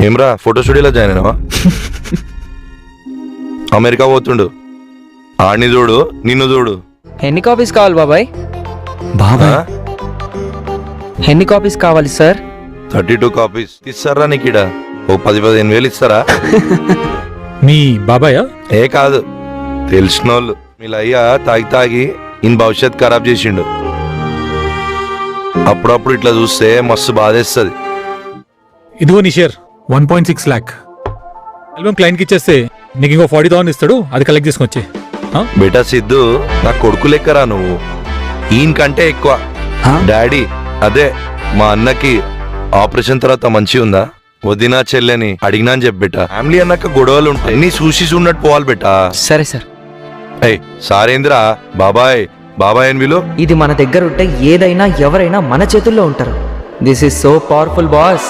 ఏమ్రా ఫోటో స్టూడియోలో join అయినావా? America పోతుండు, ఆడిని చూడు నిన్ను చూడు. ఎన్ని కాపీస్ కావాలి బాబాయ్? బాబా ఎన్ని కాపీస్ కావాలి సార్? 32 కాపీస్ ఇస్తారా నీకిడ? ఓ 10-15 వేలు ఇస్తారా? మీ బాబాయా? ఏ కాదు, తెలిసినోళ్ళు. వీళ్ళయ్యా తాగి తాగి ఇన్ భవిష్యత్ ఖరాబ్ చేసిండు. అప్పుడప్పుడు ఇట్లా చూస్తే మస్తు బాధేస్తుంది. ఇదిగో నీ షేర్ 1.6 lakh. ఆల్బమ్ క్లయింట్కి ఇచ్చేస్తే నీకు ఇంకో 40,000 ఇస్తాడు, అది కలెక్ట్ చేసుకొచ్చి. బేటా సిద్ధు, నా కొడుకు లెక్కరా నువ్వు, ఈయన కంటే ఎక్కువ. డాడీ అదే మా అన్నకి ఆపరేషన్ తర్వాత మంచి ఉందా? వదినా చెల్లెని అడిగినా అని చెప్పి బేటా. ఫ్యామిలీ అన్నాక గొడవలు ఉంటాయి, అన్ని చూసి చూడట్టు పోవాలి బేటా. సరే సార్. ఏయ్ సారేంద్రా, బాబాయ్ బాబాయ్ అని విలు. ఇది మన దగ్గర ఉంటే ఏదైనా ఎవరైనా మన చేతుల్లో ఉంటారు. This is so powerful boss.